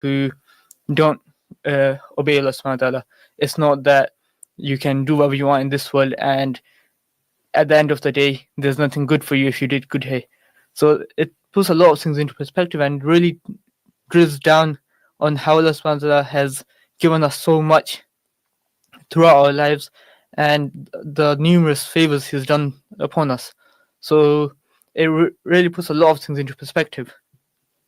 who don't obey Allah subhanahu wa ta'ala. It's not that you can do whatever you want in this world, and at the end of the day, there's nothing good for you if you did good here. So it puts a lot of things into perspective and really drills down on how Allah subhanahu wa ta'ala has given us so much throughout our lives and the numerous favors He's done upon us. So it really puts a lot of things into perspective.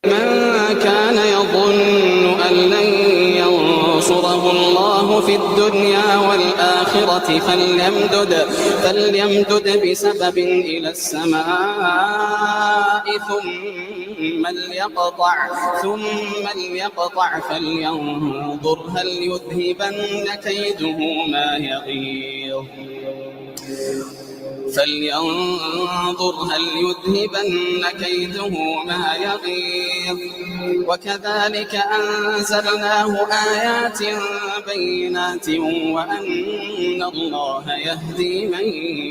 من كان يظن أن لن ينصره الله في الدنيا والآخرة فليمدد بسبب إلى السماء ثم ليقطع فلينظر هل يذهبن كيده ما يغيظ وكذلك أنزلناه آيات بينات وأن الله يهدي من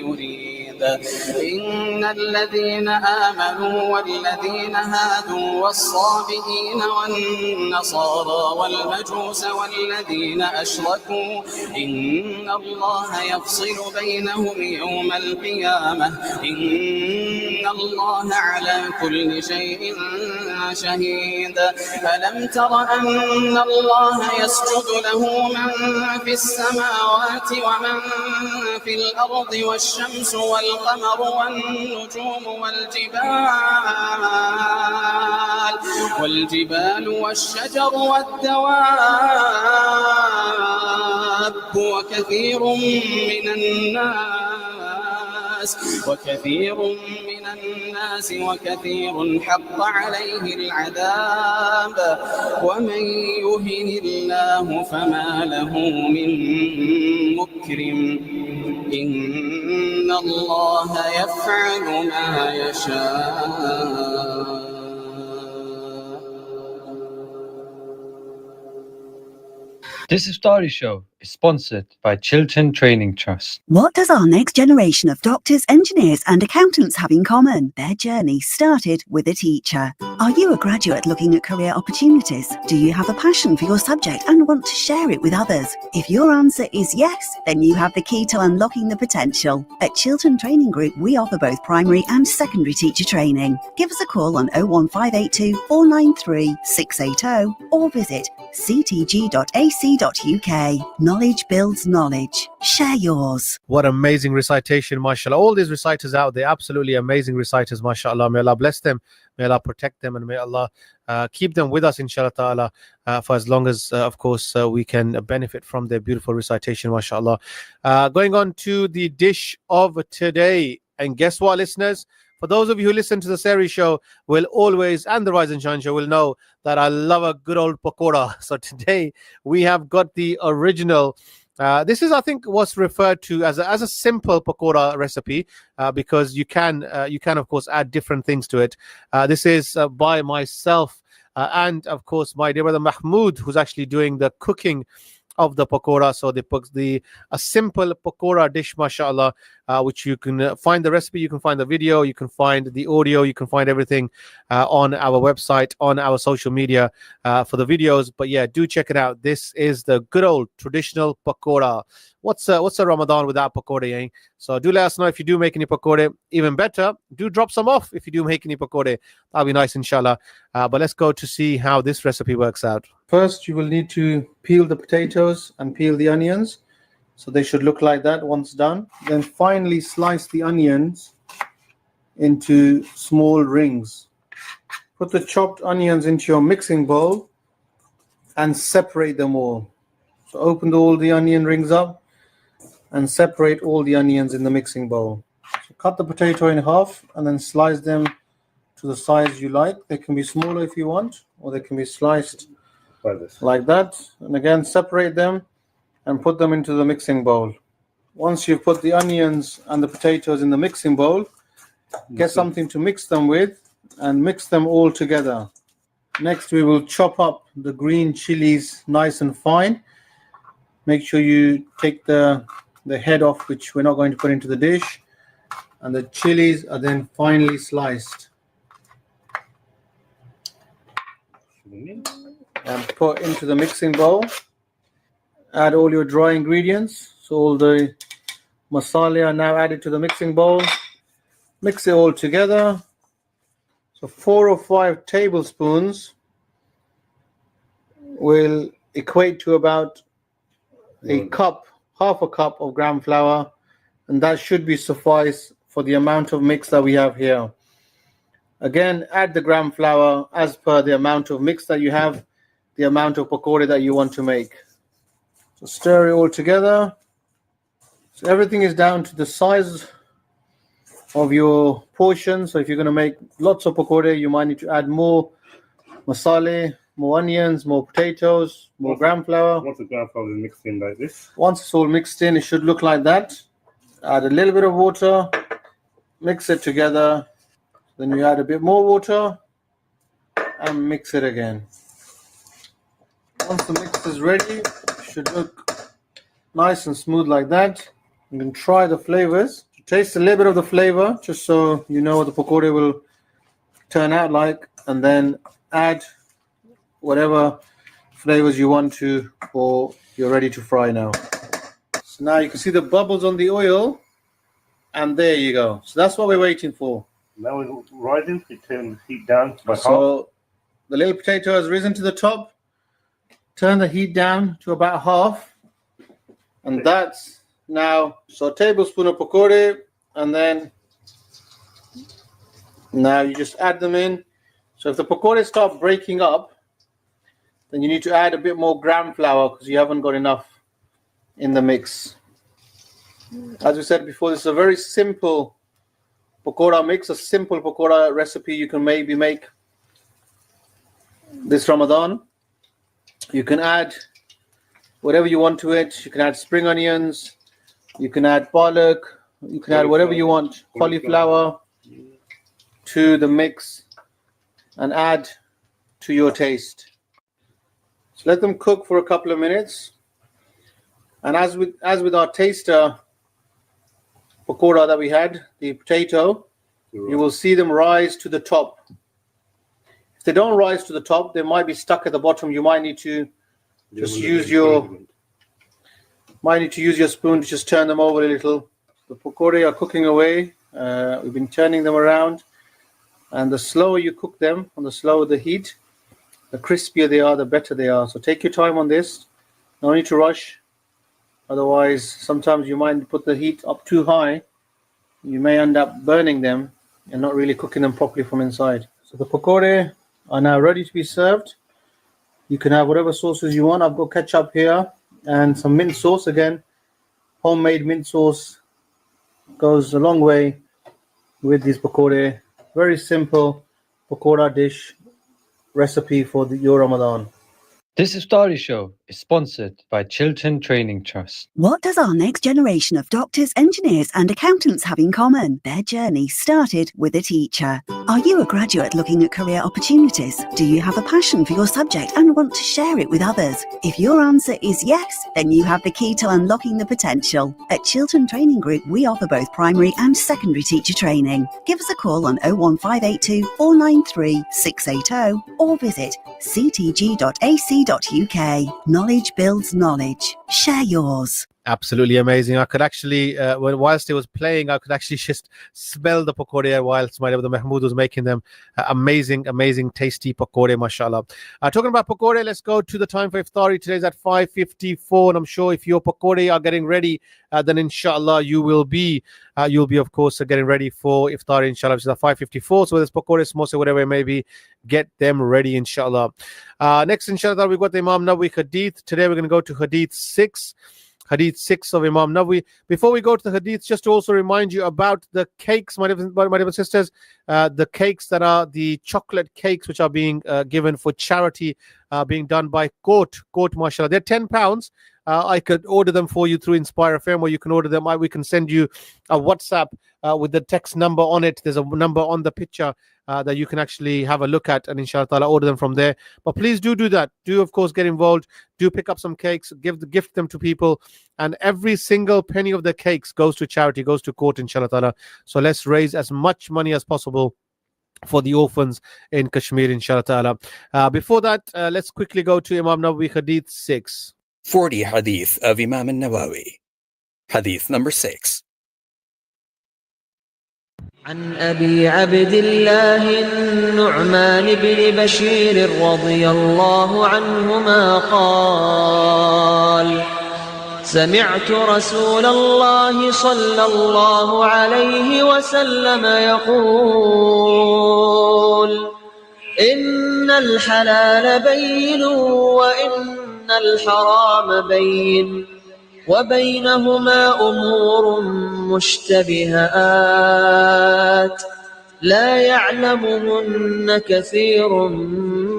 يريد إن الذين آمنوا والذين هادوا والصابئين والنصارى والمجوس والذين أشركوا إن الله يفصل بينهم يوم القيامة إن الله على كل شيء شهيد ألم تر أن الله يسجد له من في السماوات ومن في الأرض والشمس والقمر والنجوم والجبال والشجر والدواب وكثير من الناس وكثير حق عليه العذاب ومن يهن الله فما له من مكرم إن الله يفعل ما يشاء. This Iftari Show is sponsored by Chiltern Training Trust. What does our next generation of doctors, engineers and accountants have in common? Their journey started with a teacher. Are you a graduate looking at career opportunities? Do you have a passion for your subject and want to share it with others? If your answer is yes, then you have the key to unlocking the potential. At Chiltern Training Group, we offer both primary and secondary teacher training. Give us a call on 01582 493 680 or visit ctg.ac.uk. Knowledge builds knowledge. Share yours. What amazing recitation, mashallah. All these reciters out there, absolutely amazing reciters, mashallah. May Allah bless them. May Allah protect them, and may Allah keep them with us, inshallah ta'ala, for as long as, of course, we can benefit from their beautiful recitation, mashallah. Going on to the dish of today. And guess what, listeners? For those of you who listen to the Seri show will always, and the Rise and Shine show, will know that I love a good old pakora. So today we have got the original. This is, I think, what's referred to as a simple pakora recipe, because you can, of course, add different things to it. This is by myself and, of course, my dear brother Mahmoud, who's actually doing the cooking of the pakora. So a simple pakora dish, mashallah, which you can find the recipe, you can find the video, you can find the audio, you can find everything on our website, on our social media for the videos. But yeah, do check it out. This is the good old traditional pakora. What's a Ramadan without pakora, eh? So do let us know if you do make any pakora. Even better, do drop some off if you do make any pakora. That'll be nice, inshallah. But let's go to see how this recipe works out. First, you will need to peel the potatoes and peel the onions. So they should look like that once done. Then finally slice the onions into small rings. Put the chopped onions into your mixing bowl and separate them all. So open all the onion rings up and separate all the onions in the mixing bowl. So cut the potato in half and then slice them to the size you like. They can be smaller if you want, or they can be sliced like that. And again, separate them and put them into the mixing bowl. Once you've put the onions and the potatoes in the mixing bowl, get something to mix them with and mix them all together. Next, we will chop up the green chilies nice and fine. Make sure you take the head off, which we're not going to put into the dish. And the chilies are then finely sliced. and put into the mixing bowl. Add all your dry ingredients. So all the masala are now added to the mixing bowl. Mix it all together. So 4 or 5 tablespoons will equate to about a cup, half a cup of gram flour, and that should be suffice for the amount of mix that we have here. Again, add the gram flour as per the amount of mix that you have, the amount of pakora that you want to make. So stir it all together. So everything is down to the size of your portion. So if you're going to make lots of pakora, you might need to add more masala, more onions, more potatoes, more gram flour. Once the gram flour is mixed in like this. Once it's all mixed in, it should look like that. Add a little bit of water, mix it together. Then you add a bit more water and mix it again. Once the mix is ready, it should look nice and smooth like that. You can try the flavors. Taste a little bit of the flavor just so you know what the pakora will turn out like, and then add whatever flavors you want to, or you're ready to fry now. So now you can see the bubbles on the oil, and there you go. So that's what we're waiting for. Now it's rising, we turn the heat down by half. So the little potato has risen to the top. Turn the heat down to about half, and that's now, so a tablespoon of pakora, and then now you just add them in. So if the pakora start breaking up, then you need to add a bit more gram flour because you haven't got enough in the mix. As we said before, this is a very simple pakora mix, a simple pakora recipe you can maybe make this Ramadan. You can add whatever you want to it. You can add spring onions, you can add palak, you can add whatever you want, cauliflower to the mix, and add to your taste. So let them cook for a couple of minutes. And as with our taster pakora that we had, the potato, you will see them rise to the top. If they don't rise to the top, they might be stuck at the bottom. You might need to just use your spoon to just turn them over a little. The pakora are cooking away. We've been turning them around, and the slower you cook them, on the slower the heat, the crispier they are, the better they are. So take your time on this. No need to rush. Otherwise, sometimes you might put the heat up too high. You may end up burning them and not really cooking them properly from inside. So the pakora are now ready to be served. You can have whatever sauces you want. I've got ketchup here and some mint sauce. Again, homemade mint sauce goes a long way with these pakora. Very simple pakora dish recipe for your Ramadan. This Iftari Show is sponsored by Chiltern Training Trust. What does our next generation of doctors, engineers, and accountants have in common? Their journey started with a teacher. Are you a graduate looking at career opportunities? Do you have a passion for your subject and want to share it with others? If your answer is yes, then you have the key to unlocking the potential. At Chiltern Training Group, we offer both primary and secondary teacher training. Give us a call on 01582 493 680 or visit ctg.ac.uk. Knowledge builds knowledge. Share yours. Absolutely amazing. I could actually, whilst it was playing, I could actually just smell the pakora whilst my brother Mahmood was making them. Amazing, tasty pakora, mashallah. Talking about pakora, let's go to the time for Iftari. Today's at 5:54, and I'm sure if your pakora are getting ready, then inshallah you'll be of course getting ready for Iftari, inshallah, which is at 5:54. So whether it's pakora, samosa, whatever it may be, get them ready, inshallah. Next, inshallah, we've got the Imam Nawawi Hadith. Today we're going to go to Hadith 6. Hadith 6 of Imam Nawawi. Before we go to the Hadith, just to also remind you about the cakes, my dear sisters, the cakes that are the chocolate cakes which are being given for charity, being done by Court, mashallah. They're £10. I could order them for you through Inspire FM, or you can order them. We can send you a WhatsApp with the text number on it. There's a number on the picture that you can actually have a look at, and inshallah ta'ala order them from there. But please do that. Do, of course, get involved. Do pick up some cakes, gift them to people, and every single penny of the cakes goes to charity, goes to Court, inshallah ta'ala. So let's raise as much money as possible for the orphans in Kashmir, inshallah ta'ala. Before that, let's quickly go to Imam Nawawi Hadith 6. 40 Hadith of Imam al-Nawawi. Hadith number 6. عن أبي عبد الله النعمان بن بشير رضي الله عنهما قال سمعت رسول الله صلى الله عليه وسلم يقول إن الحلال بين وإن الحرام بين وبينهما أمور مشتبهات لا يعلمهن كثير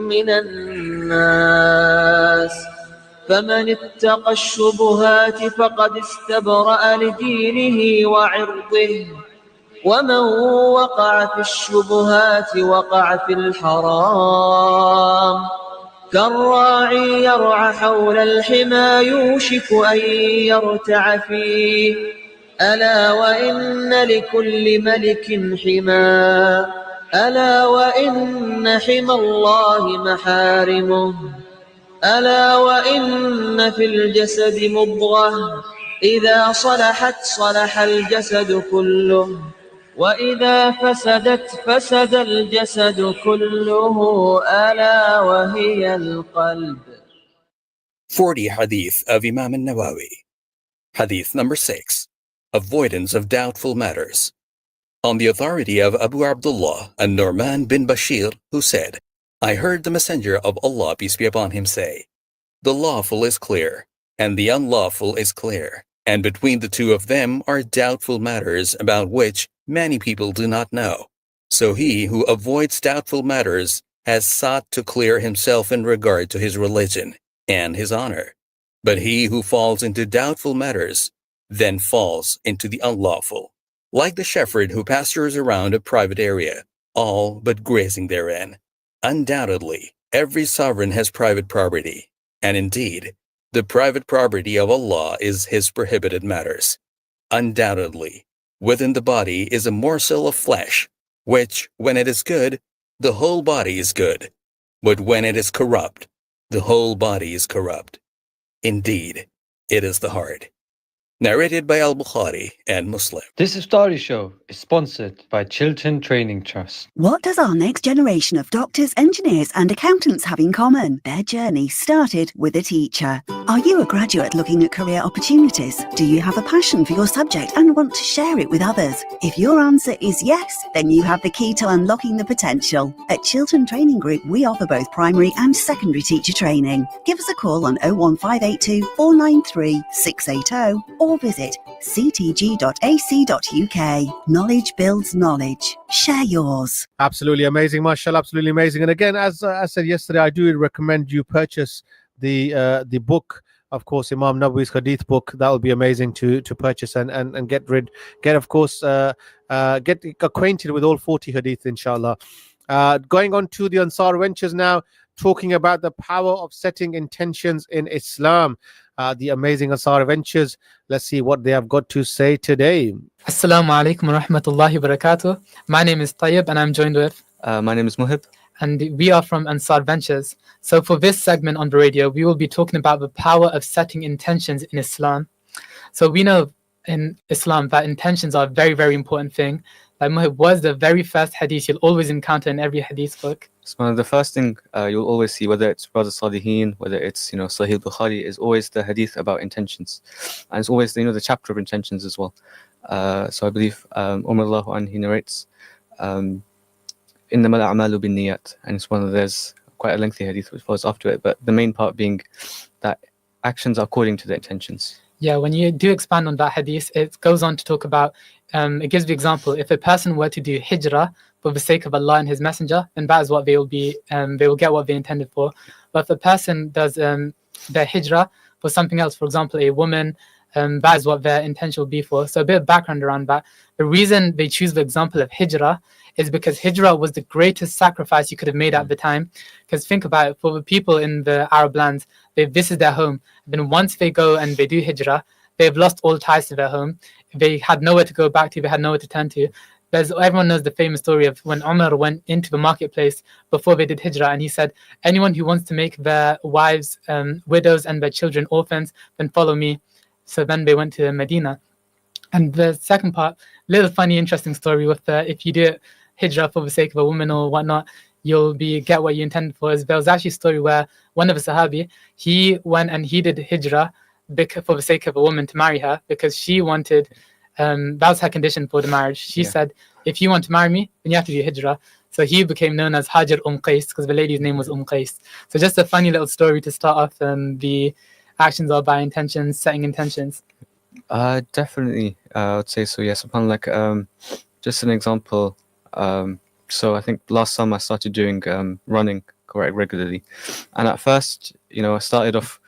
من الناس فمن اتقى الشبهات فقد استبرأ لدينه وعرضه ومن وقع في الشبهات وقع في الحرام كالراعي يرعى حول الحمى يوشك أن يرتع فيه ألا وإن لكل ملك حمى ألا وإن حمى الله محارمه ألا وإن في الجسد مضغة إذا صلحت صلح الجسد كله وإذا فسدت فسد الجسد كله ألا وهي القلب. 40 Hadith of Imam al-Nawawi. Hadith number 6. Avoidance of doubtful matters. On the authority of Abu Abdullah an-Nu'man bin Bashir, who said, I heard the Messenger of Allah, peace be upon him, say, the lawful is clear, and the unlawful is clear, and between the two of them are doubtful matters about which many people do not know. So he who avoids doubtful matters has sought to clear himself in regard to his religion and his honor. But he who falls into doubtful matters then falls into the unlawful, like the shepherd who pastures around a private area, all but grazing therein. Undoubtedly, every sovereign has private property, and indeed, the private property of Allah is His prohibited matters. Undoubtedly, within the body is a morsel of flesh, which, when it is good, the whole body is good, but when it is corrupt, the whole body is corrupt. Indeed, it is the heart. Narrated by Al-Bukhari and Muslim. This Iftari Show is sponsored by Chiltern Training Trust. What does our next generation of doctors, engineers, and accountants have in common? Their journey started with a teacher. Are you a graduate looking at career opportunities? Do you have a passion for your subject and want to share it with others? If your answer is yes, then you have the key to unlocking the potential. At Chiltern Training Group, we offer both primary and secondary teacher training. Give us a call on 01582 493 680 or visit ctg.ac.uk. Knowledge builds knowledge. Share yours. Absolutely amazing, mashallah, absolutely amazing. And again, as I said yesterday, I do recommend you purchase the book, of course, Imam Nawawi's Hadith book. That will be amazing to purchase and get acquainted with all 40 Hadith, inshallah. Going on to the Ansar Ventures now, talking about the power of setting intentions in Islam. The amazing Ansar Ventures. Let's see what they have got to say today. Assalamu alaikum wa rahmatullahi wa barakatuh. My name is Tayyib and I'm joined with my name is Muhib. And we are from Ansar Ventures. So for this segment on the radio, we will be talking about the power of setting intentions in Islam. So we know in Islam that intentions are a very, very important thing. Like Muhib, was the very first hadith you'll always encounter in every hadith book? It's one of the first thing you'll always see, whether it's Brother Salihin, whether it's Sahih Bukhari, is always the hadith about intentions, and it's always the chapter of intentions as well. So I believe Umar Allahu anhu, he narrates, "Innamal a'malu binniyat," and it's there's quite a lengthy hadith which follows after it, but the main part being that actions are according to the intentions. Yeah, when you do expand on that hadith, it goes on to talk about, it gives the example, if a person were to do hijrah for the sake of Allah and His Messenger, then that is what they will get what they intended for. But if a person does their hijrah for something else, for example, a woman, that is what their intention will be for. So a bit of background around that. The reason they choose the example of hijrah is because hijrah was the greatest sacrifice you could have made at the time. Because think about it, for the people in the Arab lands, this is their home. Then once they go and they do hijrah, they've lost all ties to their home. They had nowhere to go back to, they had nowhere to turn to. Everyone knows the famous story of when Umar went into the marketplace before they did hijrah, and he said, anyone who wants to make their wives widows and their children orphans, then follow me. So then they went to Medina. And the second part, little funny, interesting story with if you do hijrah for the sake of a woman or whatnot, you'll get what you intended for. There was actually a story where one of the Sahabi, he went and he did hijrah for the sake of a woman to marry her, because she wanted, that was her condition for the marriage. She said, if you want to marry me, then you have to do hijrah. So he became known as Hajar Qais, because the lady's name was Qais. So just a funny little story to start off the actions are by intentions, setting intentions. Definitely, I would say so. Yes, upon like just an example. So I think last summer I started doing running quite regularly, and at first, I started off,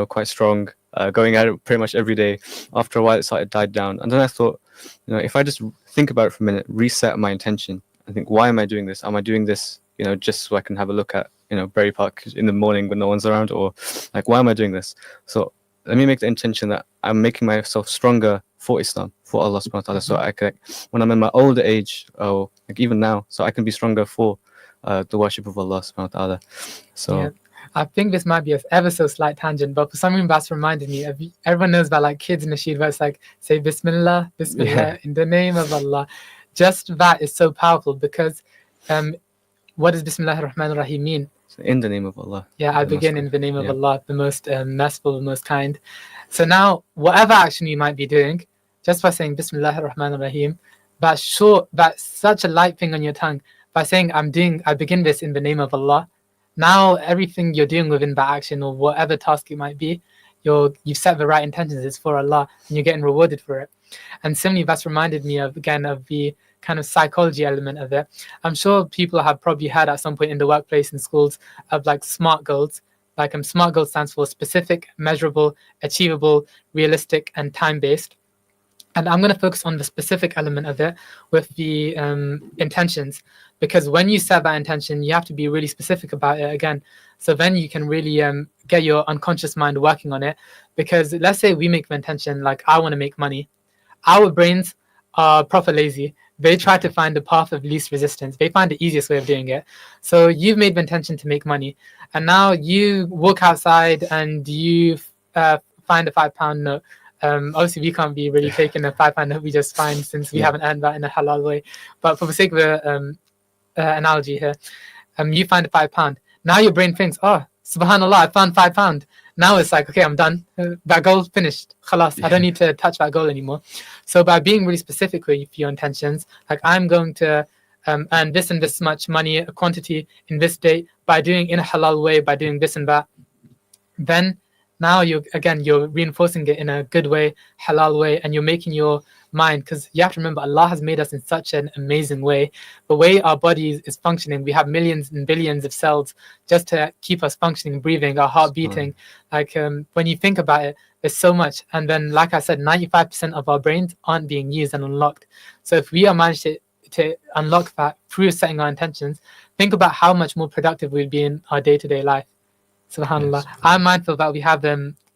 quite strong, going at it pretty much every day. After a while, it started died down, and then I thought, if I just think about it for a minute, reset my intention, I think, why am I doing this? Am I doing this, just so I can have a look at, Berry Park in the morning when no one's around, or like, why am I doing this? So let me make the intention that I'm making myself stronger for Islam, for Allah subhanahu wa ta'ala, so I can, when I'm in my older age, or like even now, so I can be stronger for the worship of Allah subhanahu wa ta'ala. So yeah. I think this might be a ever so slight tangent, but for some reason that's reminded me of, everyone knows about like kids nasheed where it's like, say Bismillah, Bismillah, in the name of Allah. Just that is so powerful, because what does Bismillah ar-Rahman ar-Rahim mean? In the name of Allah. Yeah, I begin in the name of Allah, the most merciful, the most kind. So now, whatever action you might be doing, just by saying Bismillah ar-Rahman ar-Rahim, that's such a light thing on your tongue. By saying I begin this in the name of Allah, now everything you're doing within that action or whatever task it might be, you've set the right intentions, it's for Allah, and you're getting rewarded for it. And similarly, that's reminded me of the kind of psychology element of it. I'm sure people have probably heard at some point in the workplace and schools of like SMART goals. Like SMART goals stands for specific, measurable, achievable, realistic, and time-based. And I'm going to focus on the specific element of it with the intentions, because when you set that intention, you have to be really specific about it again. So then you can really get your unconscious mind working on it. Because let's say we make the intention, like, I want to make money. Our brains are proper lazy. They try to find the path of least resistance. They find the easiest way of doing it. So you've made the intention to make money. And now you walk outside and you find a £5 note. Obviously, we can't be really taking a £5 note we just find, since we haven't earned that in a halal way. But for the sake of the analogy here, you find a £5. Now your brain thinks, oh, subhanallah, I found £5. Now it's like, okay, I'm done. That goal's finished. Khalas, I don't need to touch that goal anymore. So by being really specific with your intentions, like, I'm going to earn this and this much money, a quantity in this date, by doing in a halal way, by doing this and that, then now you're reinforcing it in a good way, halal way, and you're making your mind, because you have to remember, Allah has made us in such an amazing way. The way our body is functioning, we have millions and billions of cells just to keep us functioning, breathing, our heart beating. Like when you think about it, there's so much. And then, like I said, 95% of our brains aren't being used and unlocked. So if we are managed to unlock that through setting our intentions, think about how much more productive we'd be in our day-to-day life. SubhanAllah. Yes. I'm mindful that we have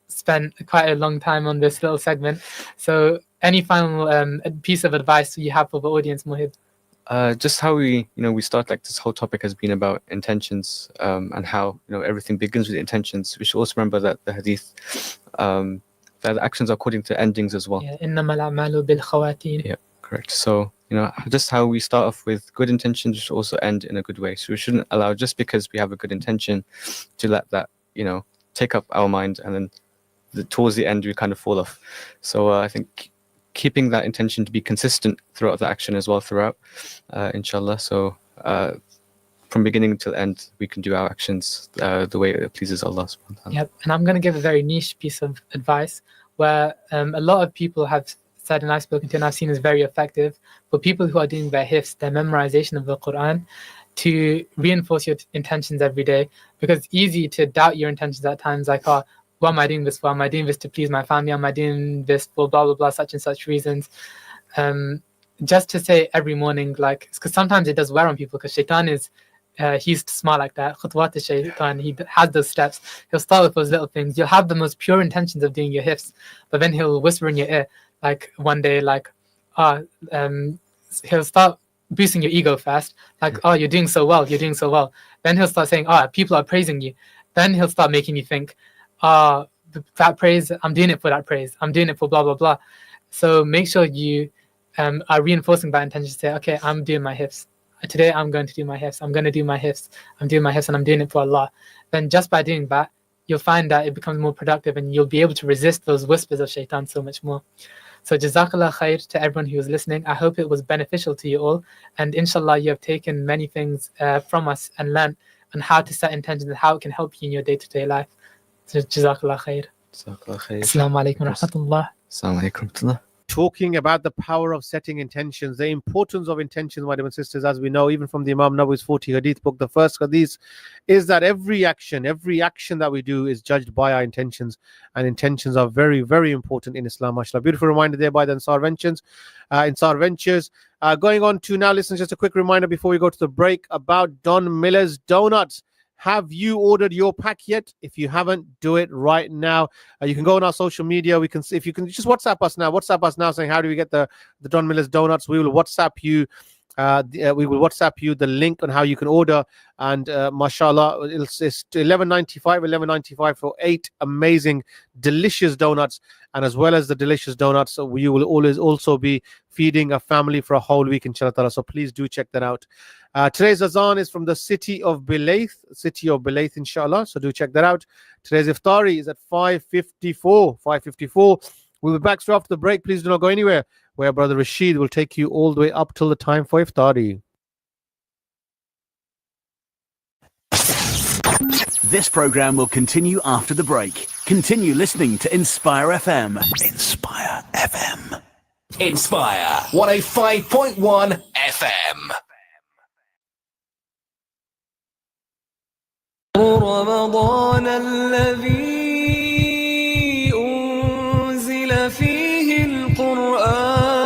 spent quite a long time on this little segment. So any final piece of advice you have for the audience, Mohib? Just how we start, like, this whole topic has been about intentions, and how everything begins with intentions. We should also remember that the hadith, that the actions are according to endings as well. إِنَّمَا الْأَعْمَالُ بِالْخَوَاتِيمِ. Yeah, correct. So just how we start off with good intentions, we should also end in a good way. So we shouldn't allow, just because we have a good intention, to let that take up our mind, and then towards the end we kind of fall off. So I think keeping that intention to be consistent throughout the action as well, throughout, inshallah. So from beginning till end, we can do our actions the way it pleases Allah subhanahu wa ta'ala. Yep. And I'm going to give a very niche piece of advice where a lot of people have said, and I've spoken to and I've seen is very effective, for people who are doing their hifz, their memorization of the Quran, to reinforce your intentions every day. Because it's easy to doubt your intentions at times, like, oh, what am I doing this for? Am I doing this to please my family? Am I doing this for blah, blah, blah, such and such reasons? Just to say every morning, like, because sometimes it does wear on people, because shaitan is, he's smart like that. Khutwat shaitan, he has those steps. He'll start with those little things. You'll have the most pure intentions of doing your hifz, but then he'll whisper in your ear, like one day, like, he'll start boosting your ego first, like, oh, you're doing so well, you're doing so well. Then he'll start saying, oh, people are praising you. Then he'll start making you think, that praise, I'm doing it for that praise, I'm doing it for blah blah blah. So make sure you are reinforcing that intention to say, okay, I'm doing my hifz today, I'm going to do my hifz, I'm going to do my hifz, I'm doing my hifz, and I'm doing it for Allah. Then just by doing that, you'll find that it becomes more productive, and you'll be able to resist those whispers of shaitan so much more. So Jazakallah khair to everyone who was listening. I hope it was beneficial to you all, and inshallah you have taken many things from us and learned on how to set intentions and how it can help you in your day-to-day life. So Jazakallah khair. Jazakallah khair. Assalamu alaikum wa rahmatullah. Assalamu alaikum wa rahmatullah. Talking about the power of setting intentions, the importance of intentions, my dear sisters, as we know, even from the Imam Nawawi's 40 Hadith book, the first Hadith is that every action that we do is judged by our intentions, and intentions are very, very important in Islam. MashaAllah. Beautiful reminder there by the Ansar Ventures. Going on to now, listen, just a quick reminder before we go to the break about Don Miller's Donuts. Have you ordered your pack yet? If you haven't, do it right now. You can go on our social media. We can see, if you can just WhatsApp us now saying, how do we get the Don Miller's Donuts? We will WhatsApp you. We will WhatsApp you the link on how you can order, and mashallah, it's $11.95 for 8 amazing delicious donuts. And as well as the delicious donuts, so you will always also be feeding a family for a whole week, inshallah. So please do check that out. Today's azan is from the city of Bilaith, inshallah. So do check that out. Today's iftari is at 5:54. We'll be back straight after the break. Please do not go anywhere, where Brother Rashid will take you all the way up till the time for iftari. This program will continue after the break. Continue listening to Inspire FM. Inspire FM. Inspire 105.1 FM. رمضان الذي أنزل فيه القرآن.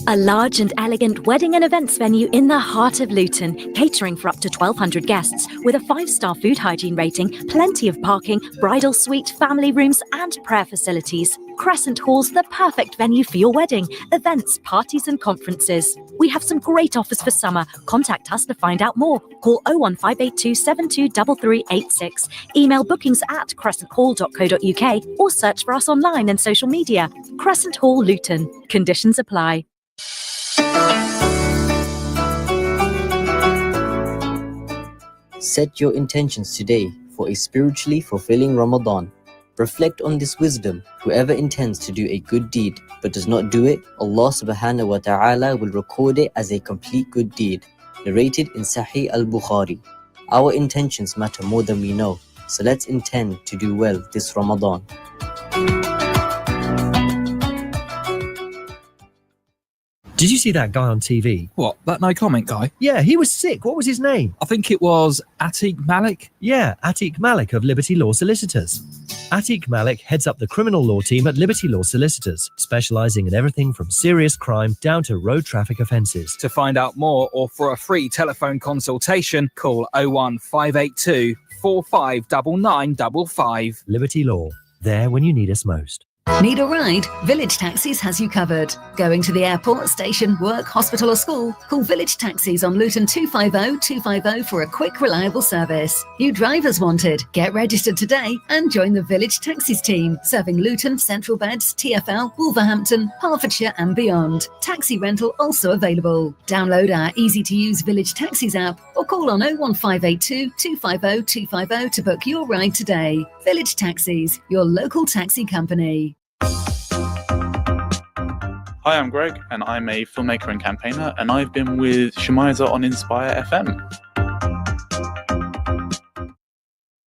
A large and elegant wedding and events venue in the heart of Luton, catering for up to 1,200 guests, with a 5-star food hygiene rating, plenty of parking, bridal suite, family rooms and prayer facilities. Crescent Hall's the perfect venue for your wedding, events, parties and conferences. We have some great offers for summer. Contact us to find out more. Call 01582 723386. Email bookings@crescenthall.co.uk or search for us online and social media. Crescent Hall, Luton. Conditions apply. Set your intentions today for a spiritually fulfilling Ramadan. Reflect on this wisdom. Whoever intends to do a good deed but does not do it, Allah subhanahu wa ta'ala will record it as a complete good deed. Narrated in Sahih al-Bukhari. Our intentions matter more than we know, so let's intend to do well this Ramadan. Did you see that guy on TV? What, that no comment guy? Yeah, he was sick. What was his name? I think it was Atiq Malik. Yeah, Atiq Malik of Liberty Law Solicitors. Atiq Malik heads up the criminal law team at Liberty Law Solicitors, specialising in everything from serious crime down to road traffic offences. To find out more or for a free telephone consultation, call 01582 459955. Liberty Law, there when you need us most. Need a ride? Village Taxis has you covered. Going to the airport, station, work, hospital or school? Call Village Taxis on Luton 250 for a quick, reliable service. New drivers wanted? Get registered today and join the Village Taxis team, serving Luton, Central Beds, TfL, Wolverhampton, Hertfordshire and beyond. Taxi rental also available. Download our easy-to-use Village Taxis app or call on 01582 250 250 to book your ride today. Village Taxis, your local taxi company. Hi, I'm Greg, and I'm a filmmaker and campaigner, and I've been with Shemiza on Inspire FM.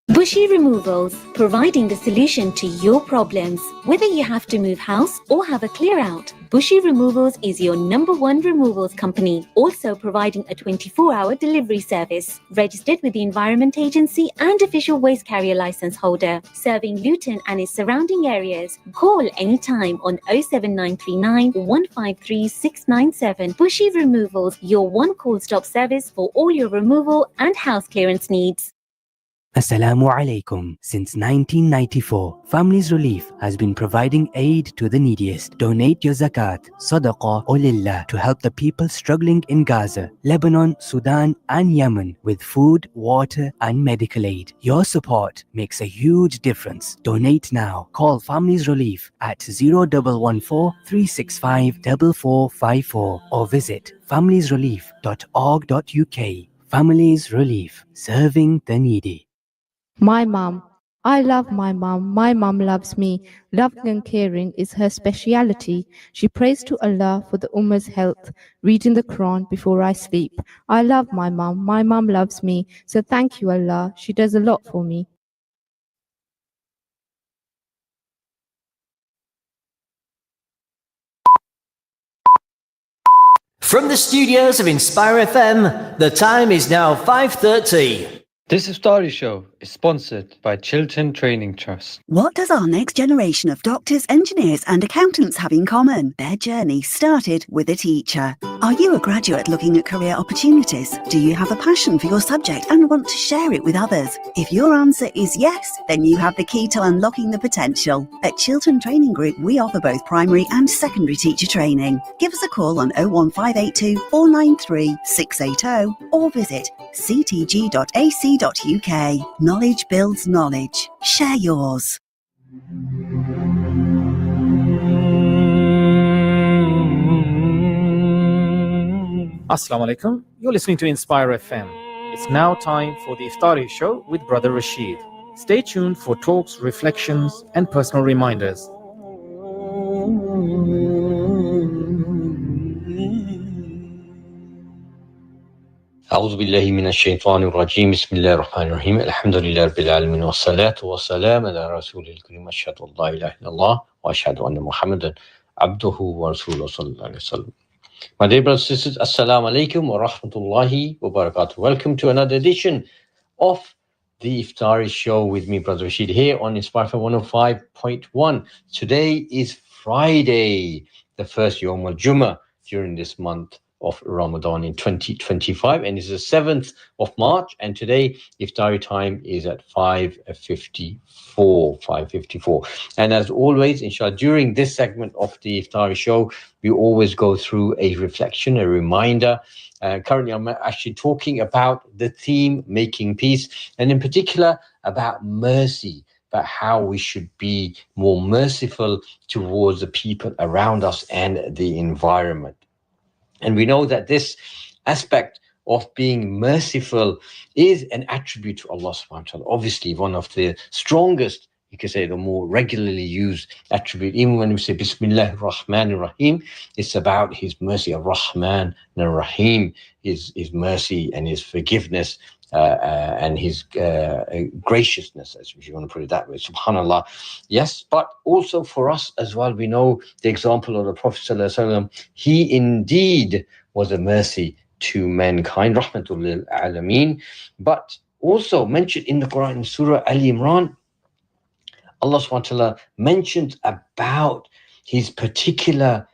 Bushy Removals, providing the solution to your problems. Whether you have to move house or have a clear out, Bushy Removals is your #1 removals company, also providing a 24-hour delivery service. Registered with the Environment Agency and official waste carrier license holder, serving Luton and its surrounding areas. Call anytime on 07939 153 697. Bushy Removals, your one-call stop service for all your removal and house clearance needs. Assalamu alaikum. Since 1994, Families Relief has been providing aid to the neediest. Donate your zakat, sadaqah or lillah to help the people struggling in Gaza, Lebanon, Sudan and Yemen with food, water and medical aid. Your support makes a huge difference. Donate now. Call Families Relief at 0114 365 4454 or visit familiesrelief.org.uk. Families Relief, serving the needy. My mum. I love my mum. My mum loves me. Loving and caring is her speciality. She prays to Allah for the Ummah's health, reading the Quran before I sleep. I love my mum. My mum loves me. So thank you, Allah. She does a lot for me. From the studios of Inspire FM, the time is now 5:30. This Iftari Show is sponsored by Chiltern Training Trust. What does our next generation of doctors, engineers, and accountants have in common? Their journey started with a teacher. Are you a graduate looking at career opportunities? Do you have a passion for your subject and want to share it with others? If your answer is yes, then you have the key to unlocking the potential. At Chiltern Training Group, we offer both primary and secondary teacher training. Give us a call on 01582 493 680 or visit ctg.ac.uk. Knowledge builds knowledge. Share yours. Assalamu alaikum. You're listening to Inspire FM. It's now time for the Iftari Show with Brother Rashid. Stay tuned for talks, reflections, and personal reminders. أعوذ بالله من الشيطان الرجيم بسم الله الرحمن الرحيم الحمد لله رب العالمين والصلاة والسلام على رسول الكريم أشهد أن لا إله إلا الله وأشهد أن محمدا عبده ورسوله صلى الله عليه وسلم. My dear brothers and sisters, Assalamu alaikum wa rahmatullahi wa barakatuh. Welcome to another edition of the Iftari Show with me, Brother Rashid, here on Inspire 105.1. Today is Friday, the first Yawm al-Jummah during this month of Ramadan in 2025, and it's the 7th of March, and today Iftari time is at 5:54. And as always, inshallah, during this segment of the Iftari Show, we always go through a reflection, a reminder. Currently, I'm actually talking about the theme, making peace, and in particular about mercy, about how we should be more merciful towards the people around us and the environment. And we know that this aspect of being merciful is an attribute to Allah subhanahu wa ta'ala. Obviously, one of the strongest, you could say, the more regularly used attribute. Even when we say Bismillah ar-Rahman ar-Rahim, it's about His mercy. Ar-Rahman and ar-Rahim, His mercy and His forgiveness and His graciousness, as if you want to put it that way. Subhanallah. Yes, but also for us as well, we know the example of the Prophet ﷺ. He indeed was a mercy to mankind, rahmatul lil alameen. But also mentioned in the Quran in Surah Al-Imran, Allah subhanahu wa ta'ala mentioned about His particular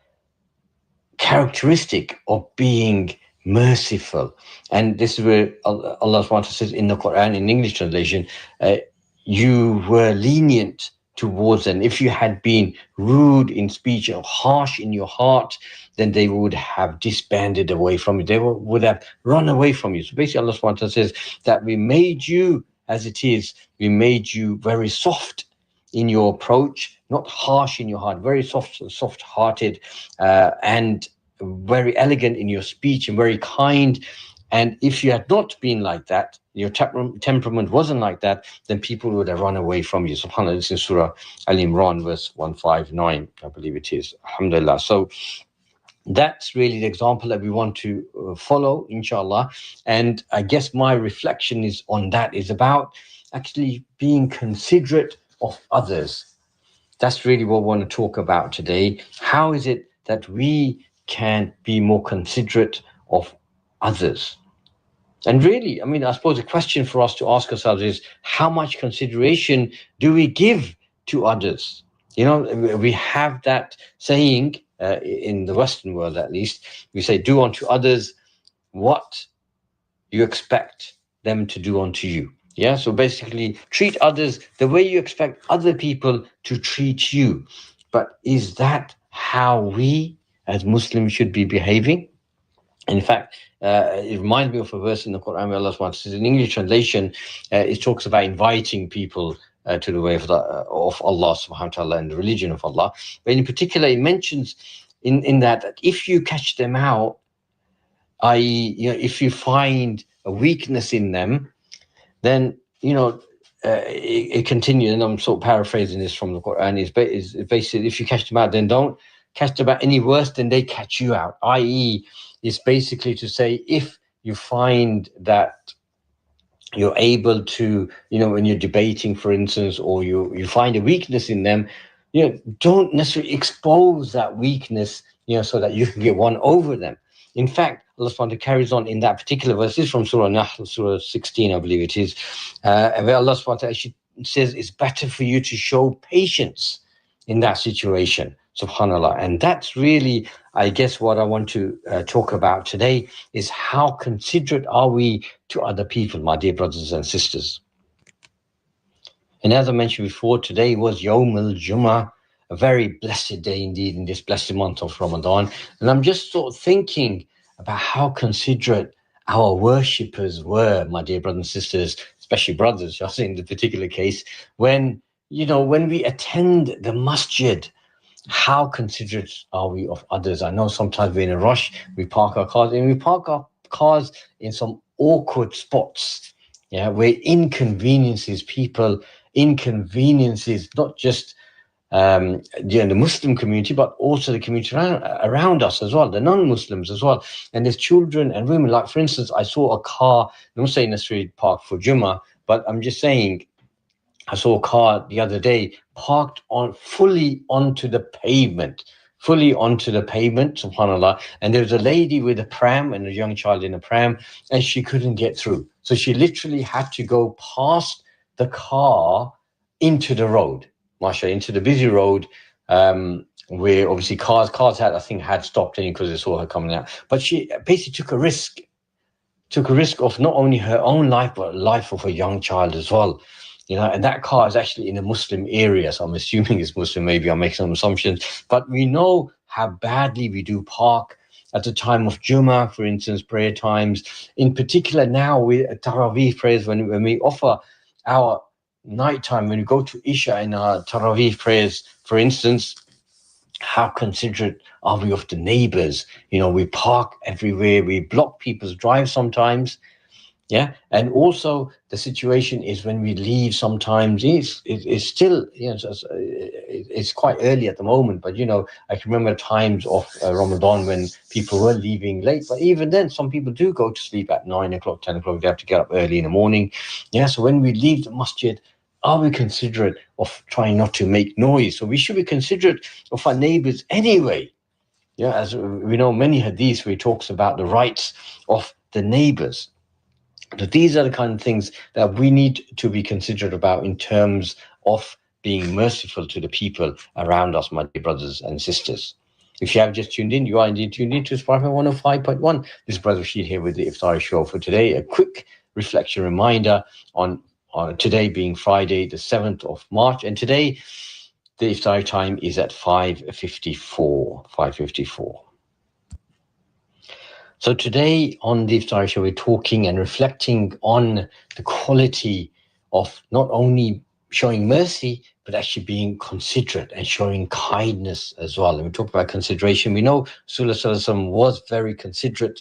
characteristic of being merciful. And this is where Allah subhanahu wa ta'ala says in the Quran, in English translation, you were lenient towards them. If you had been rude in speech or harsh in your heart, then they would have disbanded away from you. They would have run away from you. So basically Allah subhanahu wa ta'ala says that we made you as it is. We made you very soft in your approach, not harsh in your heart, very soft-hearted, and very elegant in your speech and very kind. And if you had not been like that, your temperament wasn't like that, then people would have run away from you. SubhanAllah, this is Surah Al-Imran, verse 159, I believe it is. Alhamdulillah. So that's really the example that we want to follow, inshallah. And I guess my reflection is on that, is about actually being considerate of others. That's really what we want to talk about today. How is it that we can be more considerate of others? And really, I mean, I suppose the question for us to ask ourselves is, how much consideration do we give to others? You know, we have that saying in the Western world, at least, we say, do unto others what you expect them to do unto you. Yeah, so basically treat others the way you expect other people to treat you. But is that how we as Muslims should be behaving? In fact, it reminds me of a verse in the Quran where Allah subhanahu wa ta'ala says, in English translation, it talks about inviting people to the way of Allah subhanahu wa ta'ala and the religion of Allah. But in particular, it mentions in that if you catch them out, i.e., if you find a weakness in them, then, it continues, and I'm sort of paraphrasing this from the Quran, is basically, if you catch them out, then don't catch them out any worse than they catch you out, i.e., it's basically to say, if you find that you're able to, when you're debating, for instance, or you find a weakness in them, don't necessarily expose that weakness, so that you can get one over them. In fact, Allah subhanahu wa ta'ala carries on in that particular verse. This is from Surah Nahl, Surah 16, I believe it is, where Allah subhanahu wa ta'ala actually says it's better for you to show patience in that situation. Subhanallah. And that's really, I guess, what I want to talk about today, is how considerate are we to other people, my dear brothers and sisters. And as I mentioned before, today was Yawm al-Jum'ah, a very blessed day indeed in this blessed month of Ramadan. And I'm just sort of thinking about how considerate our worshippers were, my dear brothers and sisters, especially brothers, just in the particular case, when we attend the masjid. How considerate are we of others? I know sometimes we're in a rush, we park our cars, and we park our cars in some awkward spots, where inconveniences not just the Muslim community, but also the community around us as well, the non-Muslims as well. And there's children and women. Like, for instance, I saw a car, I don't say necessarily parked for Jummah, but I'm just saying, I saw a car the other day parked fully onto the pavement, subhanAllah. And there was a lady with a pram and a young child in a pram, and she couldn't get through. So she literally had to go past the car into the road, mashallah, into the busy road, where obviously cars had stopped in because they saw her coming out. But she basically took a risk of not only her own life, but the life of a young child as well. And that car is actually in a Muslim area, so I'm assuming it's Muslim. Maybe I'm making some assumptions, but we know how badly we do park at the time of Jummah, for instance, prayer times. In particular, now with Taraweeh prayers, when we offer our nighttime, when we go to Isha in our Taraweeh prayers, for instance, how considerate are we of the neighbors? We park everywhere, we block people's drives sometimes. Yeah, and also the situation is when we leave sometimes, it's still, it's quite early at the moment, but I can remember times of Ramadan when people were leaving late, but even then some people do go to sleep at 9 o'clock, 10 o'clock, they have to get up early in the morning. Yeah, so when we leave the masjid, are we considerate of trying not to make noise? So we should be considerate of our neighbors anyway. Yeah, as we know, many hadiths where he talks about the rights of the neighbors. But these are the kind of things that we need to be considerate about in terms of being merciful to the people around us, my dear brothers and sisters. If you have just tuned in, you are indeed tuned in to Inspire 105.1. This is Brother Rashid here with the Iftari Show for today. A quick reflection reminder on today being Friday, the 7th of March. And today, the Iftari time is at 5:54. So today on the Iftari Show, we're talking and reflecting on the quality of not only showing mercy, but actually being considerate and showing kindness as well. And we talk about consideration. We know Rasulullah was very considerate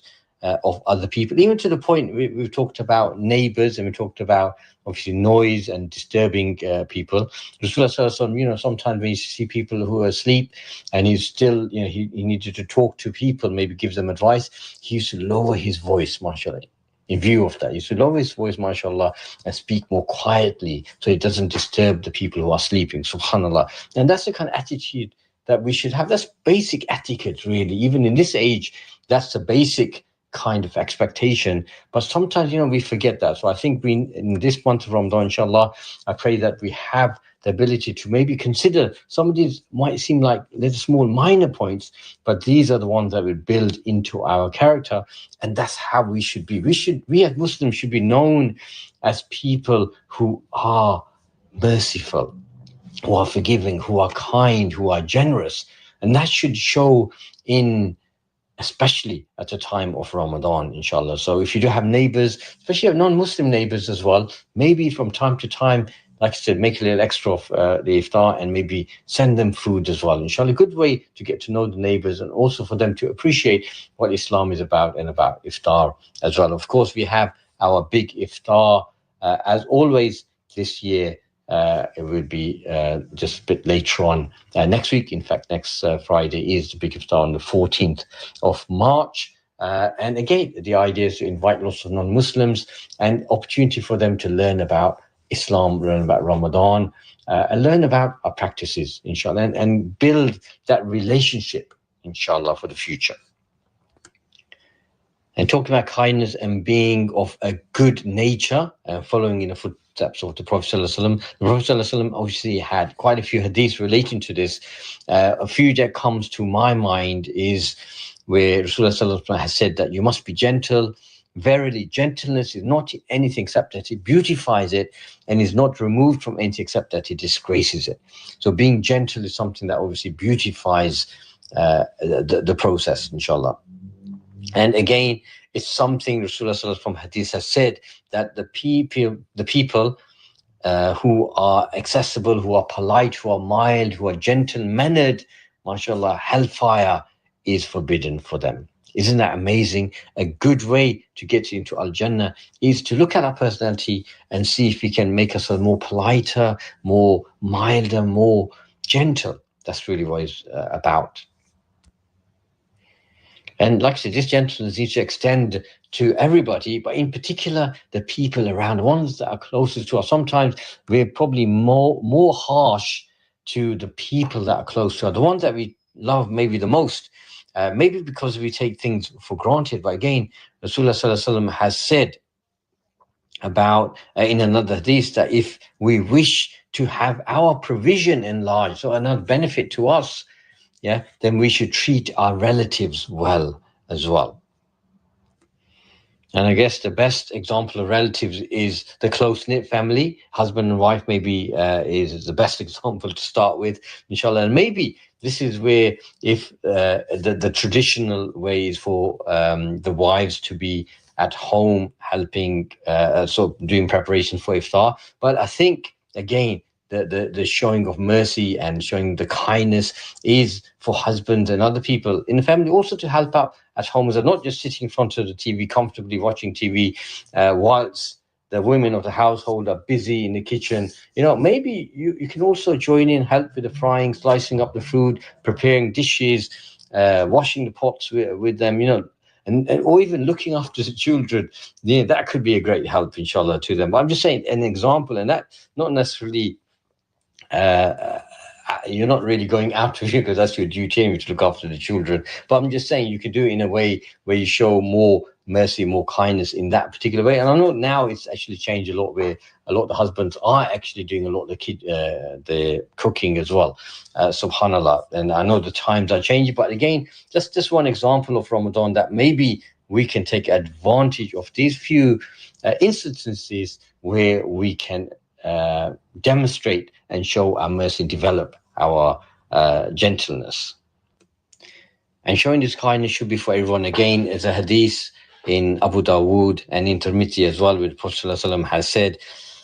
of other people, even to the point we've talked about neighbors, and we talked about obviously noise and disturbing people. Rasulullah, sometimes when you see people who are asleep and he's still, he needed to talk to people, maybe give them advice, he used to lower his voice, mashallah. In view of that, he used to lower his voice, mashallah, and speak more quietly so it doesn't disturb the people who are sleeping, subhanallah. And that's the kind of attitude that we should have. That's basic etiquette, really. Even in this age, that's the basic kind of expectation. But sometimes, we forget that. So I think in this month of Ramadan, inshallah, I pray that we have the ability to maybe consider some of these might seem like little small minor points, but these are the ones that will build into our character. And that's how we should be. We as Muslims should be known as people who are merciful, who are forgiving, who are kind, who are generous. And that should show especially at the time of Ramadan, inshallah. So if you do have neighbors, especially have non-Muslim neighbors as well, maybe from time to time, like I said, make a little extra of the iftar and maybe send them food as well. Inshallah, a good way to get to know the neighbors and also for them to appreciate what Islam is about and about iftar as well. Of course, we have our big iftar. As always, this year, it will be just a bit later on next week. In fact, next Friday is the big iftar on the 14th of March. And again, the idea is to invite lots of non-Muslims and opportunity for them to learn about Islam, learn about Ramadan, and learn about our practices, inshallah, and build that relationship, inshallah, for the future. And talking about kindness and being of a good nature, following in the footsteps of the Prophet ﷺ. The Prophet ﷺ obviously had quite a few hadiths relating to this. A few that comes to my mind is where Rasulullah ﷺ has said that you must be gentle. Verily, gentleness is not anything except that it beautifies it, and is not removed from anything except that it disgraces it. So being gentle is something that obviously beautifies the process, inshallah. And again, it's something Rasulullah from Hadith has said that the people who are accessible, who are polite, who are mild, who are gentle-mannered, mashallah, hellfire is forbidden for them. Isn't that amazing? A good way to get into Al-Jannah is to look at our personality and see if we can make us more politer, more milder, more gentle. That's really what it's about. And like I said, this gentleness needs to extend to everybody, but in particular, the people around, the ones that are closest to us. Sometimes we're probably more harsh to the people that are close to us, the ones that we love maybe the most. Maybe because we take things for granted. But again, Rasulullah ﷺ has said about in another hadith that if we wish to have our provision enlarged, so another benefit to us, then we should treat our relatives well as well. And I guess the best example of relatives is the close-knit family. Husband and wife maybe is the best example to start with, inshallah. And maybe this is where if the traditional way is for the wives to be at home helping, so doing preparation for iftar. But I think, again, the showing of mercy and showing the kindness is for husbands and other people in the family also to help out at home, as not just sitting in front of the TV, comfortably watching TV, whilst the women of the household are busy in the kitchen. Maybe you can also join in, help with the frying, slicing up the food, preparing dishes, washing the pots with them, and or even looking after the children. That could be a great help, inshallah, to them. But I'm just saying an example, and that not necessarily you're not really going out of here because that's your duty to look after the children. But I'm just saying you can do it in a way where you show more mercy, more kindness in that particular way. And I know now it's actually changed a lot, where a lot of the husbands are actually doing a lot of the cooking as well. Subhanallah. And I know the times are changing, but again, just one example of Ramadan that maybe we can take advantage of these few instances where we can demonstrate and show our mercy, develop our gentleness. And showing this kindness should be for everyone. Again, as a hadith in Abu Dawood and in Tirmidhi as well, where the Prophet ﷺ has said,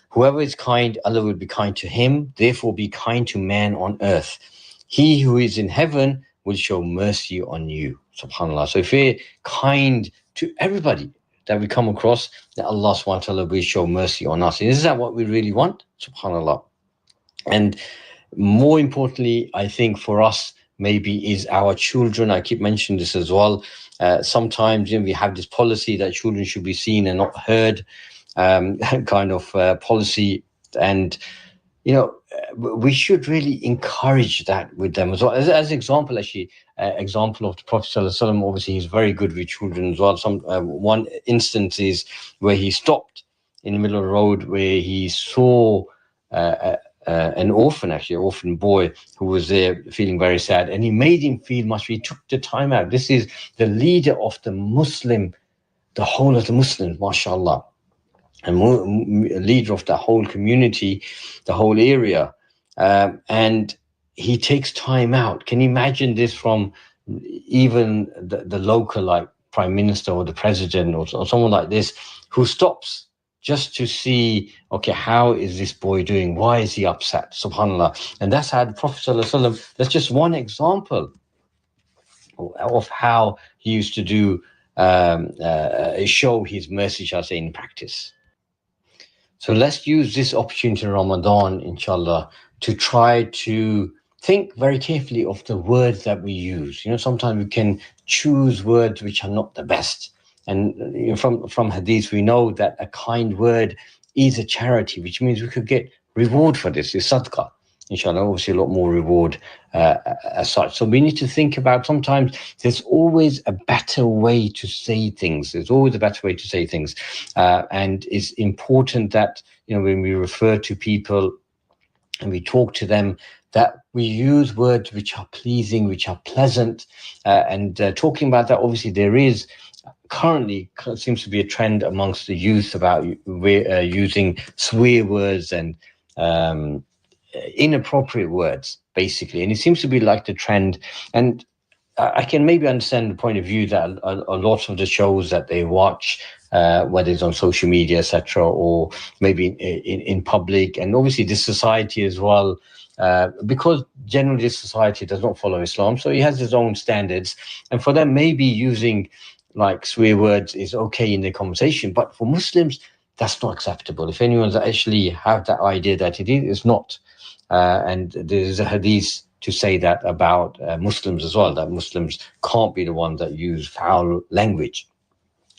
whoever is kind, Allah will be kind to him. Therefore, be kind to man on earth. He who is in heaven will show mercy on you. Subhanallah. So if we're kind to everybody that we come across, that Allah subhanahu wa ta'ala will show mercy on us. And is that what we really want? Subhanallah. And more importantly, I think for us, maybe is our children. I keep mentioning this as well. Sometimes we have this policy that children should be seen and not heard, kind of policy. And we should really encourage that with them as well. As example, actually, example of the Prophet ﷺ, obviously he's very good with children as well. One instance is where he stopped in the middle of the road where he saw an orphan boy who was there feeling very sad, and he made him feel much. He took the time out. This is the leader of the whole of the Muslims, mashallah, and leader of the whole community, the whole area, and he takes time out. Can you imagine this from even the local, like prime minister or the president or someone like this, who stops just to see, okay, how is this boy doing? Why is he upset? Subhanallah. And that's how the Prophet ﷺ, that's just one example of how he used to do, show his mercy, shall I say, in practice. So let's use this opportunity in Ramadan, inshallah, to try to think very carefully of the words that we use. Sometimes we can choose words which are not the best. And from hadith, we know that a kind word is a charity, which means we could get reward for this. It's sadaqah. Inshallah, obviously a lot more reward as such. So we need to think about, sometimes there's always a better way to say things. There's always a better way to say things. And it's important that, when we refer to people and we talk to them, that we use words which are pleasing, which are pleasant. And talking about that, obviously there is currently seems to be a trend amongst the youth about using swear words and inappropriate words, basically. And it seems to be like the trend. And I can maybe understand the point of view that a lot of the shows that they watch, whether it's on social media, etc., or maybe in public, and obviously this society as well, because generally this society does not follow Islam, so he has his own standards, and for them maybe using like swear words is okay in the conversation, but for Muslims that's not acceptable. If anyone's actually have that idea that it is, it's not. And there's a hadith to say that about Muslims as well, that Muslims can't be the ones that use foul language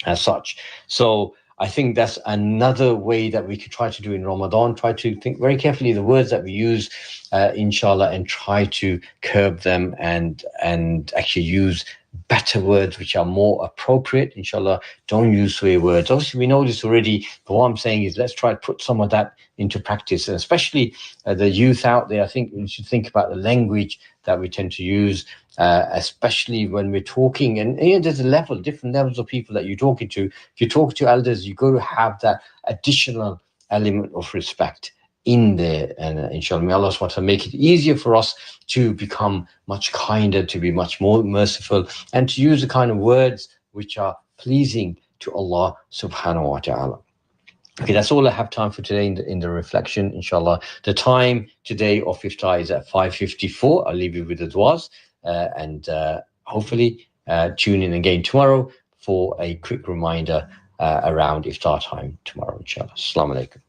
as such. So I think that's another way that we could try to do in Ramadan, try to think very carefully the words that we use, inshallah, and try to curb them and actually use better words which are more appropriate. Inshallah, don't use swear words. Obviously, we know this already, but what I'm saying is let's try to put some of that into practice, and especially the youth out there. I think we should think about the language that we tend to use, especially when we're talking. And there's different levels of people that you're talking to. If you talk to elders, you've got to have that additional element of respect in there. And inshallah, may Allah subhanahu wa ta'ala make it easier for us to become much kinder, to be much more merciful, and to use the kind of words which are pleasing to Allah subhanahu wa ta'ala. Okay, that's all I have time for today in the reflection, inshallah. The time today of Iftar is at 5:54. I'll leave you with the du'as, and hopefully tune in again tomorrow for a quick reminder around Iftar time tomorrow, inshallah. Assalamu alaikum.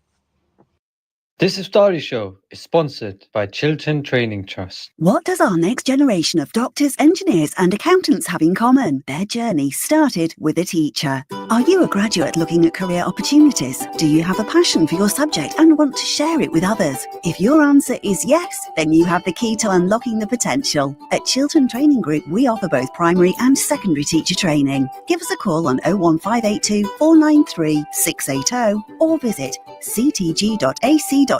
This Iftari Show is sponsored by Chiltern Training Trust. What does our next generation of doctors, engineers, and accountants have in common? Their journey started with a teacher. Are you a graduate looking at career opportunities? Do you have a passion for your subject and want to share it with others? If your answer is yes, then you have the key to unlocking the potential. At Chiltern Training Group, we offer both primary and secondary teacher training. Give us a call on 01582 493 680 or visit ctg.ac.uk.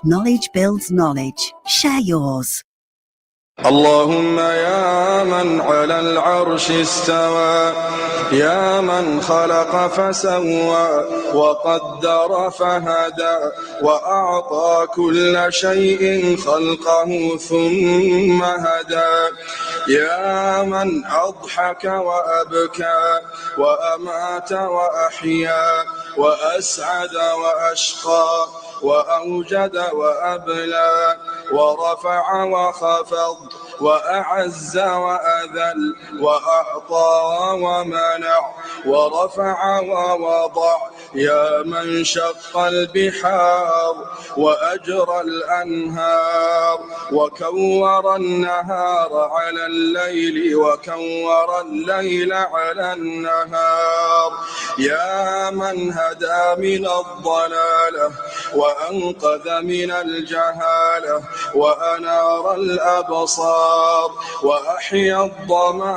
Knowledge builds knowledge. Share yours. اللهم يا من على العرش استوى يا من خلق فسوى وقدر فهدى وأعطى كل شيء خلقه ثم هدى يا من أضحك وأبكى وأمات وأحيا وأسعد وأشقى وأوجد وأبلى ورفع وخفض وأعز وأذل وأعطى ومنع ورفع ووضع يا من شق البحار وأجرى الأنهار وكور النهار على الليل وكور الليل على النهار يا من هدى من الضلالة وأنقذ من الجهالة وأنار الأبصار وأحيا الضمائر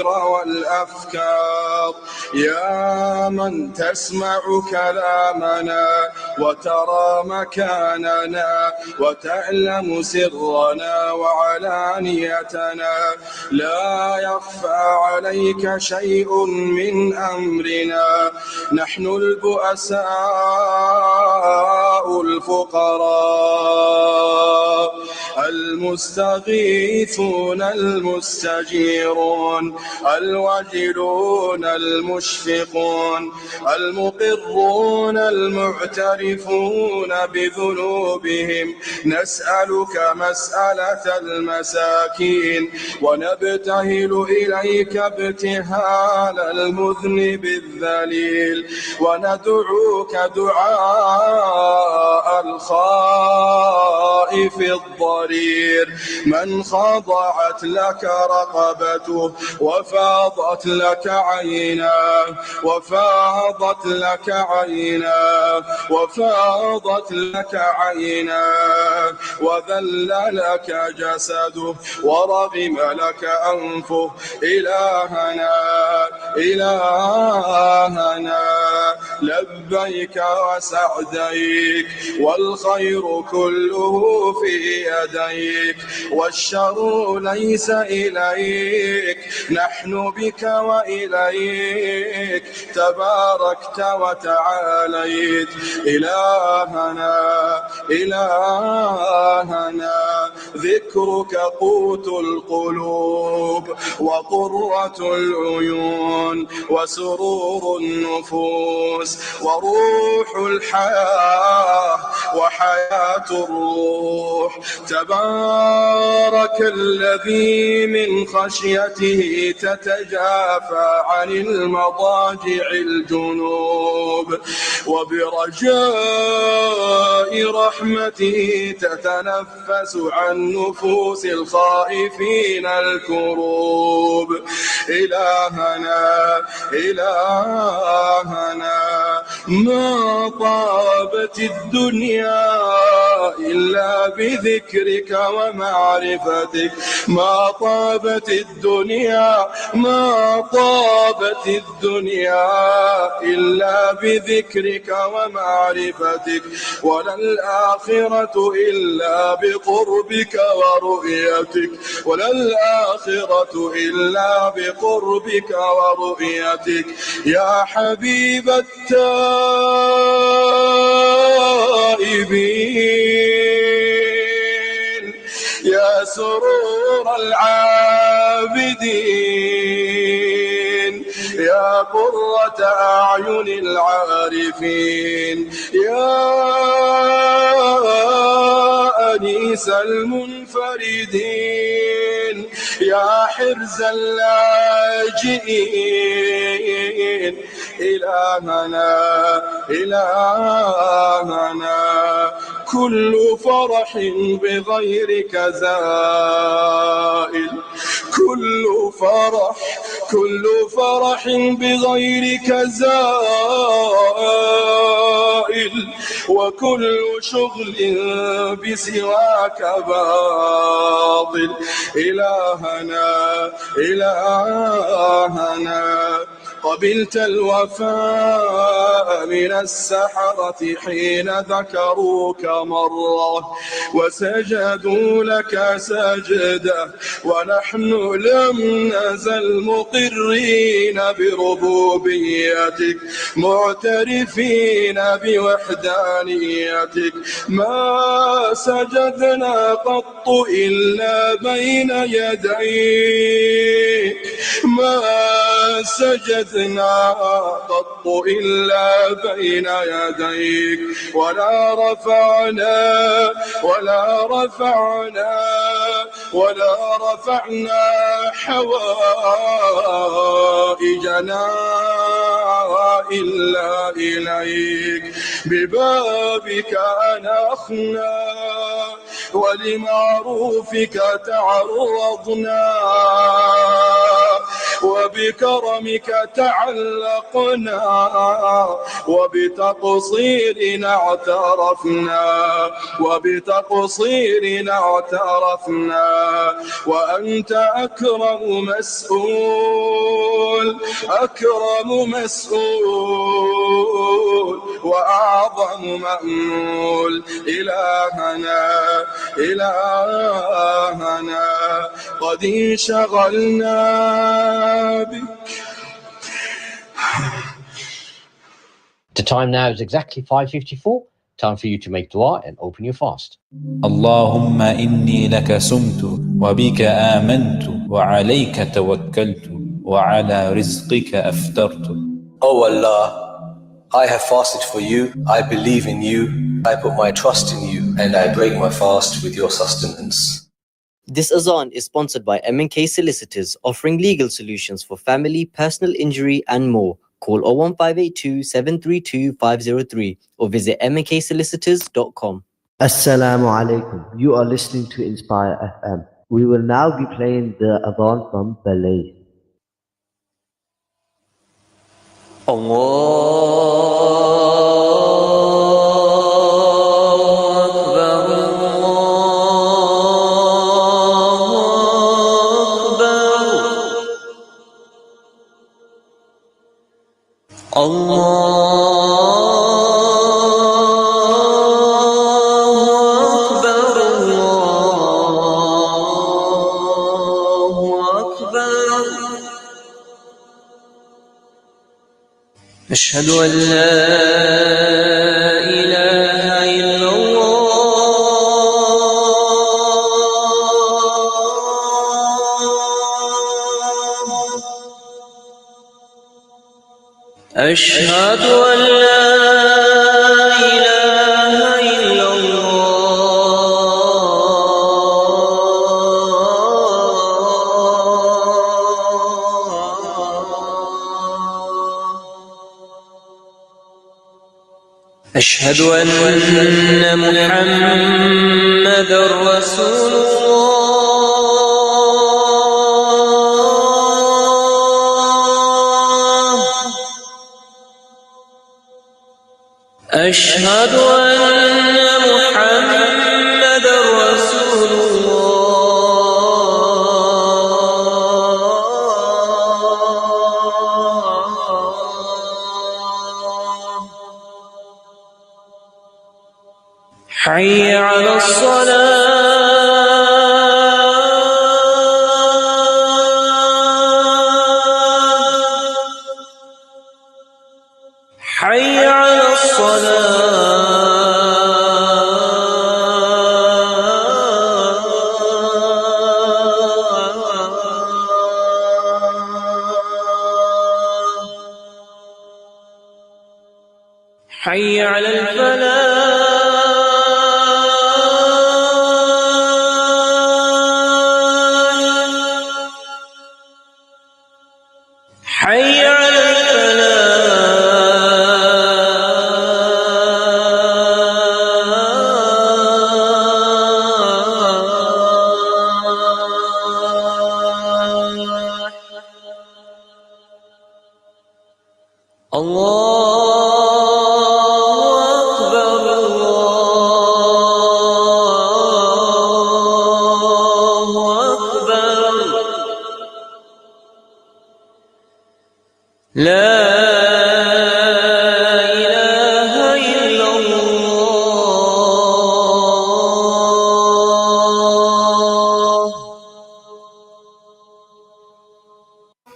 والأفكار. يا من تسمع كلامنا وترى مكاننا وتعلم سرنا وعلانيتنا، لا يخفى عليك شيء من أمرنا. نحن البؤساء الفقراء المستغيثون المستجيرون الوجلون المشفقون المقرون المعترفون بذنوبهم، نسألك مسألة المساكين ونبتهل إليك ابتهال المذنب الذليل، وندعوك دعاء الخائف الضرير من خضعت لك رقبته وفاضت لك عيناه وفاضت لك عيناه وفاضت لك عيناه وذل لك جسده ورغم لك أنفه. إلهنا إلهنا لبيك وسعديك والخير كله في يديك والشر ليس إليك، نحن بك وإليك تباركت وتعاليت. إلهنا إلهنا ذكرك قوت القلوب وقرة العيون وسرور النفوس وروح الحياة وحياة الروح. تبارك الذي من خشيته تتجافى عن المضاجع الجنوب وبرجاء رحمته تتنفس عن نفوس الخائفين الكروب. إلهنا إلهنا ما طابت الدنيا إلا بذكرك ومعرفتك، ما طابت الدنيا ما طابت الدنيا إلا بذكرك ومعرفتك، ولا الآخرة إلا بقربك ورؤيتك، ولا الآخرة إلا بقربك ورؤيتك. يا حبيب التائبين يا سرور العابدين يا قرة أعين العارفين يا أنيس المنفردين يا حرز اللاجئين. إلهنا إلهنا كل فرح بغيرك زائل، كل فرح بغيرك زائل، وكل شغل بسواك باطل. إلهنا إلهنا قبلت الوفاء من السحرة حين ذكروك مرة وسجدوا لك سجدة، ونحن لم نزل مقرين بربوبيتك معترفين بوحدانيتك. ما سجدنا قط إلا بين يديك، ما سجدنا قط إلا بين يديك، ولا رفعنا حوائجنا إلا إليك. ببابك أنخنا ولمعروفك تعرضنا، وبكرمك تعلقنا وبتقصيرنا اعترفنا وأنت أكرم مسؤول وأعظم مأمول إلهنا قد انشغلنا بك. The time now is exactly 5:54. Time for you to make dua and open your fast. اللهم إني لك سمت وبك آمنت وعليك توكلت وعلى رزقك أفطرت. Oh Allah, I have fasted for you, I believe in you, I put my trust in you, and I break my fast with your sustenance. This azan is sponsored by M&K Solicitors, offering legal solutions for family, personal injury and more. Call 01582 732 503 or visit mnksolicitors.com. Assalamu alaikum. You are listening to Inspire FM. We will now be playing the Adhan from Balay. أشهد أن لا إله إلا الله أشهد أن لا إله إلا أشهد أن محمدًا رسول الله أشهد أن محمدًا رسول حي على الصلاة حي على الصلاة حي على الفلاح حي على الفلاح الله أكبر الله أكبر لا إله إلا الله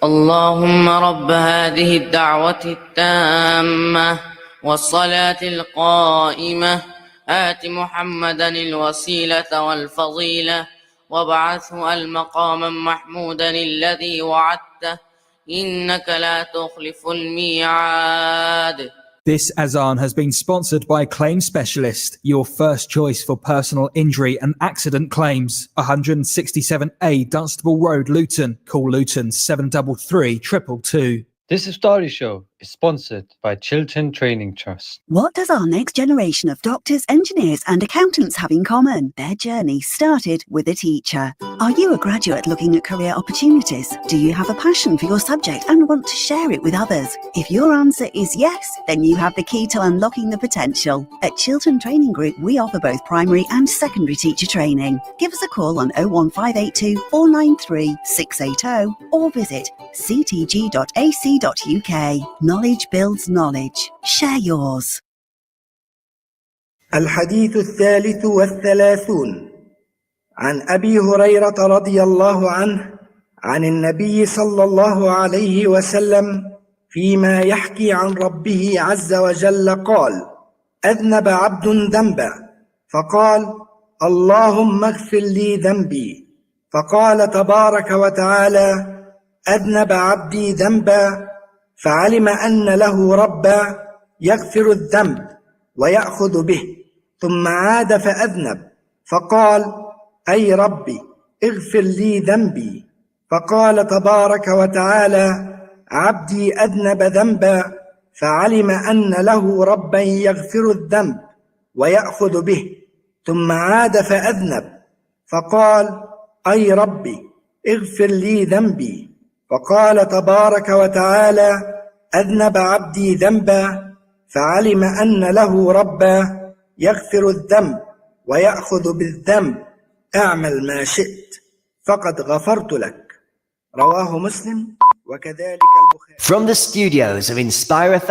اللهم رب هذه الدعوة التامة والصلاة القائمة آت محمدا الوسيلة والفضيلة وابعثه المقاما محمودا الذي وعدته إنك لا تخلف الميعاد. This azan has been sponsored by Claim Specialist, your first choice for personal injury and accident claims. 167A Dunstable Road, Luton. Call Luton 733 222. This Iftari Show is sponsored by Chiltern Training Trust. What does our next generation of doctors, engineers, and accountants have in common? Their journey started with a teacher. Are you a graduate looking at career opportunities? Do you have a passion for your subject and want to share it with others? If your answer is yes, then you have the key to unlocking the potential. At Chiltern Training Group, we offer both primary and secondary teacher training. Give us a call on 01582 493 680 or visit ctg.ac.uk. Knowledge builds knowledge. Share yours. الحديث الثالث والثلاثون عن أبي هريرة رضي الله عنه عن النبي صلى الله عليه وسلم فيما يحكي عن ربه عز وجل قال: أذنب عبد ذنبا فقال: اللهم اغفر لي ذنبي، فقال تبارك وتعالى: أذنب عبدي ذنبا فعلم أن له ربا يغفر الذنب ويأخذ به، ثم عاد فأذنب فقال: أي ربي اغفر لي ذنبي، فقال تبارك وتعالى: عبدي أذنب ذنبا فعلم أن له ربا يغفر الذنب ويأخذ به، ثم عاد فأذنب فقال: أي ربي اغفر لي ذنبي، فقال تبارك وتعالى: أذنب عبدي ذنبا فعلم أن له ربا يغفر الذنب ويأخذ بالذنب، اعمل ما شئت فقد غفرت لك. رواه مسلم وكذلك البخاري. From the studios of Inspire FM.